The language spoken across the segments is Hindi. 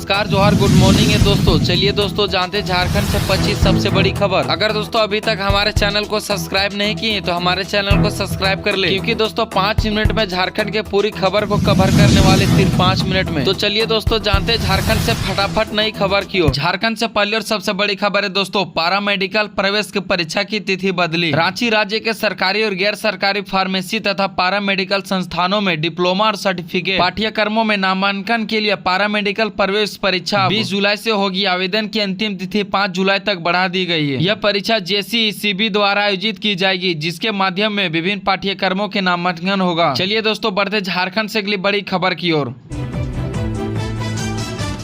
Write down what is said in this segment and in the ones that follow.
नमस्कार, जोहार, गुड मॉर्निंग है दोस्तों। चलिए दोस्तों जानते झारखंड से 25 सबसे बड़ी खबर। अगर दोस्तों अभी तक हमारे चैनल को सब्सक्राइब नहीं किए तो हमारे चैनल को सब्सक्राइब कर ले, क्योंकि दोस्तों 5 मिनट में झारखंड के पूरी खबर को कवर करने वाले सिर्फ 5 मिनट में। तो चलिए दोस्तों जानते झारखंड से फटाफट नई खबर की ओर। झारखंड से पहली और सबसे बड़ी खबर है दोस्तों, पारा मेडिकल प्रवेश की परीक्षा की तिथि बदली। रांची राज्य के सरकारी और गैर सरकारी फार्मेसी तथा पारा मेडिकल संस्थानों में डिप्लोमा और सर्टिफिकेट पाठ्यक्रमों में नामांकन के लिए पारा मेडिकल प्रवेश परीक्षा 20 जुलाई से होगी। आवेदन की अंतिम तिथि 5 जुलाई तक बढ़ा दी गई है। यह परीक्षा JCECB द्वारा आयोजित की जाएगी, जिसके माध्यम में विभिन्न पाठ्यक्रमों के नामांकन होगा। चलिए दोस्तों बढ़ते झारखंड से अगली बड़ी खबर की ओर।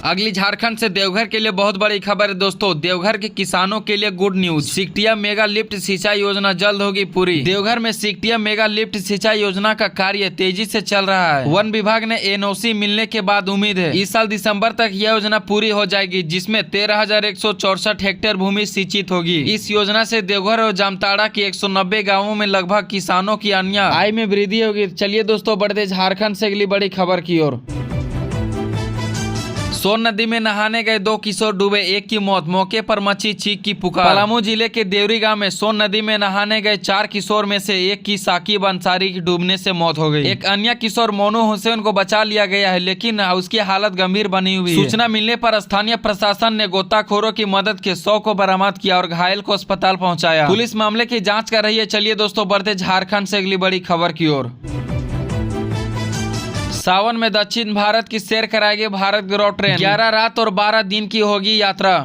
अगली झारखंड से देवघर के लिए बहुत बड़ी खबर है दोस्तों। देवघर के किसानों के लिए good news. Sikatia mega lift सिंचाई योजना जल्द होगी पूरी। देवघर में सिकटिया मेगा लिफ्ट सिंचाई योजना का कार्य तेजी से चल रहा है। वन विभाग ने NOC मिलने के बाद उम्मीद है इस साल दिसंबर तक यह योजना पूरी हो जाएगी, जिसमें 13,164 हेक्टेयर भूमि सिंचित होगी। इस योजना से देवघर और जामताड़ा के 190 गाँवों में लगभग किसानों की अन्य आय में वृद्धि होगी। चलिए दोस्तों बढ़ते झारखंड से अगली बड़ी खबर की ओर। सोन नदी में नहाने गए 2 किशोर डूबे, 1 की मौत। मौके पर मची चीख की पुकार। पलामू जिले के देवरी गांव में सोन नदी में नहाने गए 4 किशोर में से 1 की साकिब अंसारी की डूबने से मौत हो गई। एक अन्य किशोर मोनू हुसैन को बचा लिया गया है, लेकिन उसकी हालत गंभीर बनी हुई है। सूचना मिलने पर स्थानीय प्रशासन ने गोताखोरों की मदद के 100 को बरामद किया और घायल को अस्पताल पहुँचाया। पुलिस मामले की जाँच कर रही है। चलिए दोस्तों बढ़ते झारखंड से अगली बड़ी खबर की ओर। सावन में दक्षिण भारत की सैर कराएगी भारत गौरव ट्रेन। 11 रात और 12 दिन की होगी यात्रा।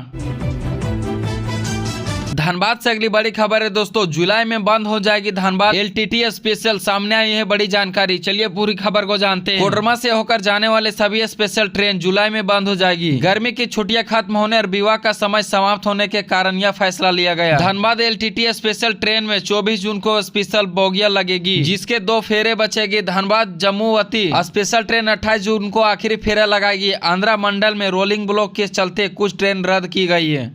धनबाद से अगली बड़ी खबर है दोस्तों, जुलाई में बंद हो जाएगी धनबाद LTT स्पेशल। सामने आई है बड़ी जानकारी। चलिए पूरी खबर को जानते हैं। कोडरमा से होकर जाने वाले सभी स्पेशल ट्रेन जुलाई में बंद हो जाएगी। गर्मी की छुट्टियां खत्म होने और विवाह का समय समाप्त होने के कारण यह फैसला लिया गया। धनबाद LTT स्पेशल ट्रेन में 24 जून को स्पेशल बोगिया लगेगी, जिसके 2 फेरे बचेगी। धनबाद जम्मूवती स्पेशल ट्रेन 28 जून को आखिरी फेरा लगाएगी। आंध्रा मंडल में रोलिंग ब्लॉक के चलते कुछ ट्रेन रद्द की गई है।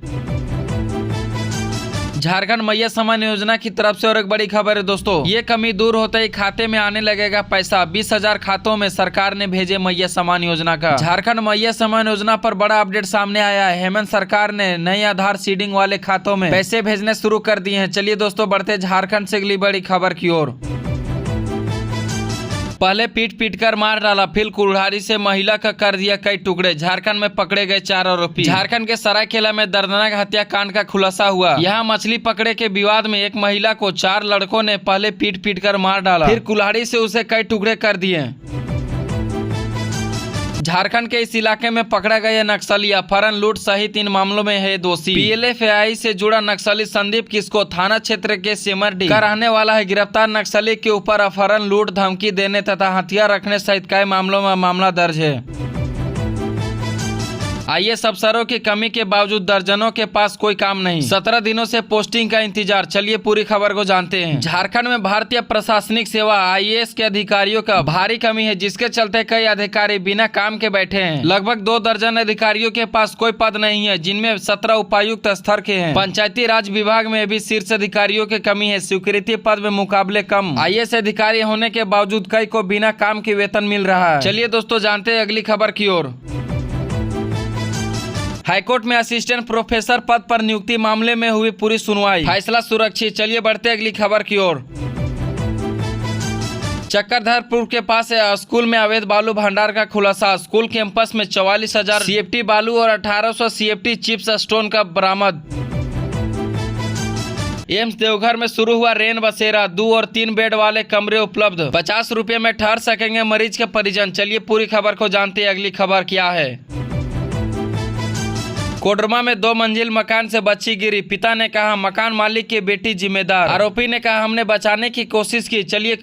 झारखंड मैया सम्मान योजना की तरफ से और एक बड़ी खबर है दोस्तों, ये कमी दूर होते ही खाते में आने लगेगा पैसा। 20,000 खातों में सरकार ने भेजे मैया सम्मान योजना का। झारखंड मैया सम्मान योजना पर बड़ा अपडेट सामने आया है। हेमंत सरकार ने नए आधार सीडिंग वाले खातों में पैसे भेजने शुरू कर दिए हैं। चलिए दोस्तों बढ़ते झारखंड से अगली बड़ी खबर की ओर। पहले पीट कर मार डाला, फिर कुल्हाड़ी से महिला का कर दिया कई टुकड़े। झारखंड में पकड़े गए 4 आरोपी। झारखंड के सरायकेला में दर्दनाक हत्याकांड का खुलासा हुआ। यहाँ मछली पकड़े के विवाद में एक महिला को 4 लड़कों ने पहले पीट कर मार डाला, फिर कुल्हाड़ी से उसे कई टुकड़े कर दिए। झारखंड के इस इलाके में पकड़ा गया नक्सली अपहरण लूट सहित इन मामलों में है दोषी। PLFAI से जुड़ा नक्सली संदीप किसको थाना क्षेत्र के सिमरडी का रहने वाला है। गिरफ्तार नक्सली के ऊपर अपहरण लूट धमकी देने तथा हथियार रखने सहित कई मामलों में मामला दर्ज है। IAS अफसरों की कमी के बावजूद दर्जनों के पास कोई काम नहीं। 17 दिनों से पोस्टिंग का इंतजार। चलिए पूरी खबर को जानते हैं। झारखंड में भारतीय प्रशासनिक सेवा IAS के अधिकारियों का भारी कमी है, जिसके चलते कई अधिकारी बिना काम के बैठे हैं। लगभग 2 दर्जन अधिकारियों के पास कोई पद नहीं है, जिनमें 17 उपायुक्त स्तर के हैं। पंचायती राज विभाग में भी शीर्ष अधिकारियों की कमी है। स्वीकृति पद में मुकाबले कम IAS अधिकारी होने के बावजूद कई को बिना काम के वेतन मिल रहा है। चलिए दोस्तों जानते हैं अगली खबर की ओर। हाईकोर्ट में असिस्टेंट प्रोफेसर पद पर नियुक्ति मामले में हुई पूरी सुनवाई, फैसला सुरक्षित। चलिए बढ़ते अगली खबर की ओर। चक्रधरपुर के पास स्कूल में अवैध बालू भंडार का खुलासा। स्कूल कैंपस में 44,000 CFT बालू और 1800 CFT चिप्स स्टोन का बरामद। एम्स देवघर में शुरू हुआ रेन बसेरा। 2 और 3 बेड वाले कमरे उपलब्ध। 50 रुपए में ठहर सकेंगे मरीज के परिजन। चलिए पूरी खबर को जानते हैं। अगली खबर क्या है। कोडरमा में 2 मंजिल मकान से बच्ची गिरी। पिता ने कहा मकान मालिक की बेटी जिम्मेदार। आरोपी ने कहा हमने बचाने की कोशिश की। चलिए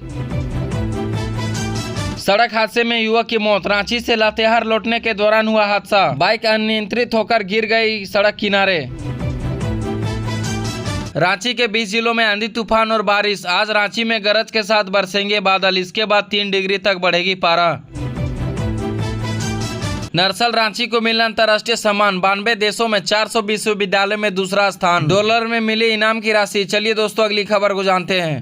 सड़क हादसे में युवक की मौत। रांची से लातेहार लौटने के दौरान हुआ हादसा। बाइक अनियंत्रित होकर गिर गई सड़क किनारे। रांची के 20 जिलों में आंधी तूफान और बारिश। आज रांची में गरज के साथ बरसेंगे बादल। इसके बाद 3 डिग्री तक बढ़ेगी पारा। नर्सल रांची को मिला अंतर्राष्ट्रीय सम्मान। 92 देशों में 400 विश्वविद्यालय में दूसरा स्थान। डॉलर में मिली इनाम की राशि। चलिए दोस्तों अगली खबर को जानते हैं।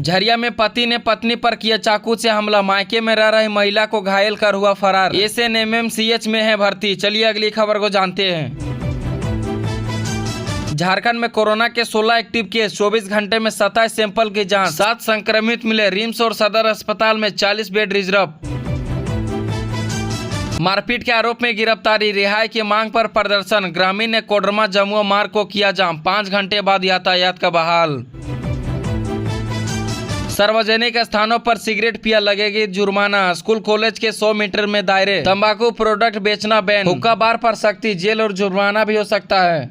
झरिया में पति ने पत्नी पर किया चाकू से हमला, मायके में रह रही महिला को घायल कर हुआ फरार। एसएनएमएमसीएच में है भर्ती। चलिए अगली खबर को जानते हैं। झारखंड में कोरोना के 16 एक्टिव केस, 24 घंटे में 27 सैंपल की जांच, 7 संक्रमित मिले। रिम्स और सदर अस्पताल में 40 बेड रिजर्व। मारपीट के आरोप में गिरफ्तारी, रिहाई की मांग पर प्रदर्शन। ग्रामीण ने कोडरमा जमुआ मार्ग को किया जाम, 5 घंटे बाद यातायात का बहाल। सार्वजनिक स्थानों पर सिगरेट पिया लगेगी जुर्माना। स्कूल कॉलेज के 100 मीटर में दायरे। तंबाकू प्रोडक्ट बेचना बैन। हुक्का बार पर सख्ती, जेल और जुर्माना भी हो सकता है।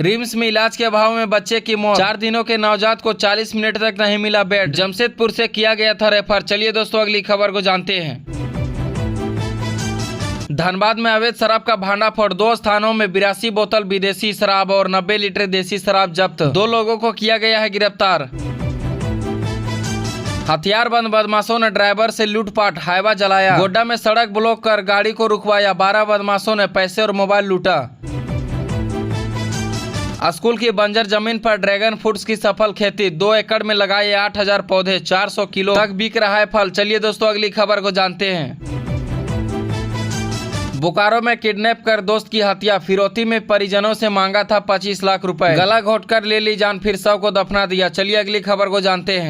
रिम्स में इलाज के अभाव में बच्चे की मौत। 4 दिनों के नवजात को 40 मिनट तक नहीं मिला बेड। जमशेदपुर से किया गया था रेफर। चलिए दोस्तों अगली खबर को जानते हैं। धनबाद में अवैध शराब का भांडाफोड़, 2 स्थानों में 82 बोतल विदेशी शराब और 90 लीटर देसी शराब जब्त। 2 लोगों को किया गया है गिरफ्तार। हथियारबंद बदमाशों ने ड्राइवर से लूटपाट, हाईवा जलाया। गोड्डा में सड़क ब्लॉक कर गाड़ी को रुकवाया। 12 बदमाशों ने पैसे और मोबाइल लूटा। स्कूल की बंजर जमीन पर ड्रैगन फ्रूट्स की सफल खेती, 2 एकड़ में लगाए 8000 पौधे, 400 किलो तक बिक रहा है फल। चलिए दोस्तों अगली खबर को जानते हैं। बोकारो में किडनैप कर दोस्त की हत्या, फिरौती में परिजनों से मांगा था 25 लाख रुपए। गला घोंटकर ले ली जान, फिर शव को दफना दिया। चलिए अगली खबर को जानते हैं।